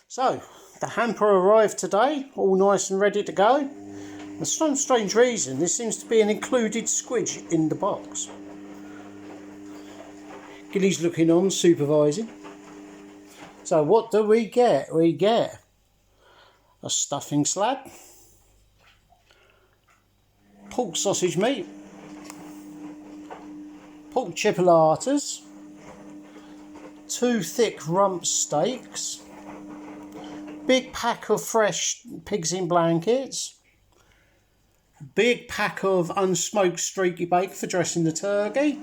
So, the hamper arrived today, all nice and ready to go. For some strange reason, there seems to be an included squidge in the box. Gilly's looking on, supervising. So what do we get? We get a stuffing slab, pork sausage meat, pork chipolatas, 2 thick rump steaks, big pack of fresh pigs in blankets, big pack of unsmoked streaky bacon for dressing the turkey,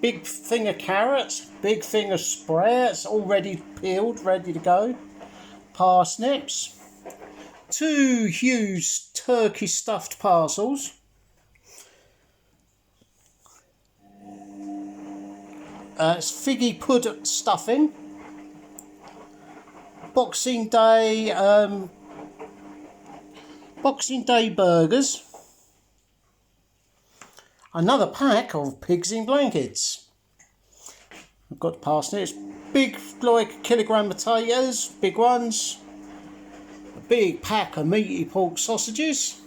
big thing of carrots, big thing of sprouts already peeled, ready to go, parsnips, 2 huge turkey stuffed parcels, figgy pud stuffing, Boxing Day burgers, another pack of pigs in blankets. I've got parsnips, big like kilogram potatoes, big ones, a big pack of meaty pork sausages,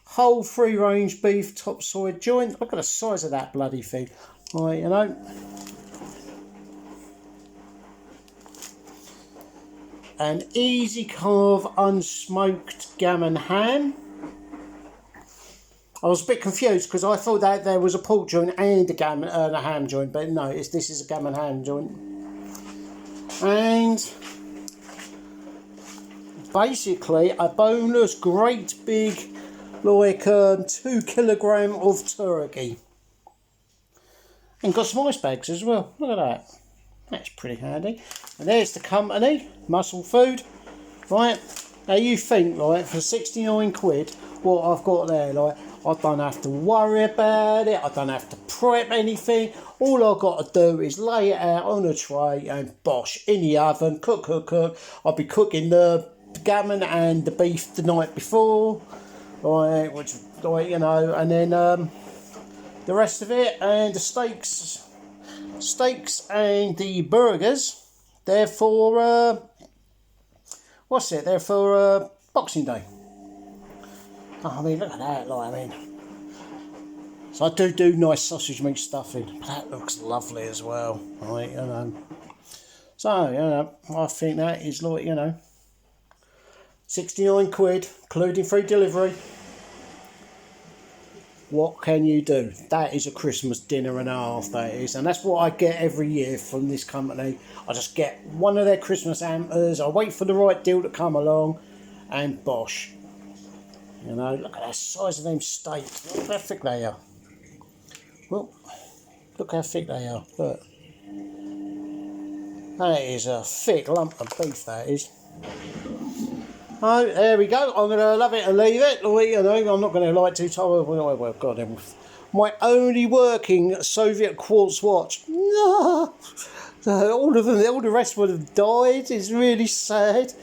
whole free range beef topside joint. Look at the size of that bloody thing. Right, you know. An easy carve unsmoked gammon ham. I was a bit confused because I thought that there was a pork joint and a ham joint, but no, this is a gammon ham joint. And basically a boneless, great big, like 2 kilogram of turkey. And got some ice bags as well. Look at that. That's pretty handy. And there's the company, Musclefood. Right, now you think, like, for 69 quid, what I've got there, like, I don't have to worry about it, I don't have to prep anything. All I've got to do is lay it out on a tray and bosh, in the oven, cook. I'll be cooking the gammon and the beef the night before, right, which, like, you know, and then the rest of it, and the steaks and the burgers, they're for they're for Boxing Day. I mean, look at that, like, I mean, so I do nice sausage meat stuffing, but that looks lovely as well, right, you know. So, you know, I think that is, like, you know, 69 quid, including free delivery. What can you do? That is a Christmas dinner and a half, that is. And that's what I get every year from this company. I just get one of their Christmas hampers. I wait for the right deal to come along. And bosh. You know, look at the size of them steaks. Look how thick they are. Well, look how thick they are. Look. That is a thick lump of beef, that is. Oh, there we go. I'm going to love it and leave it. You know, I'm not going to like too tired. Well, God, my only working Soviet quartz watch. No. All of them, all the rest would have died. It's really sad.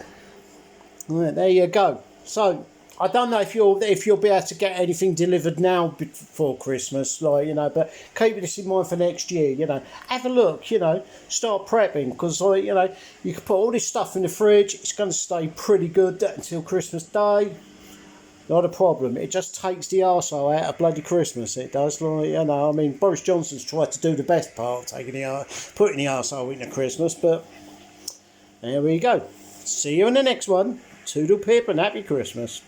Right, there you go. So I don't know if you'll be able to get anything delivered now before Christmas, like, you know, but keep this in mind for next year, you know. Have a look, you know, start prepping, because, like, you know, you can put all this stuff in the fridge, it's going to stay pretty good until Christmas Day. Not a problem. It just takes the arsehole out of bloody Christmas, it does, like, you know. I mean, Boris Johnson's tried to do the best part, putting the arsehole into Christmas, but there we go. See you in the next one. Toodle pip and happy Christmas.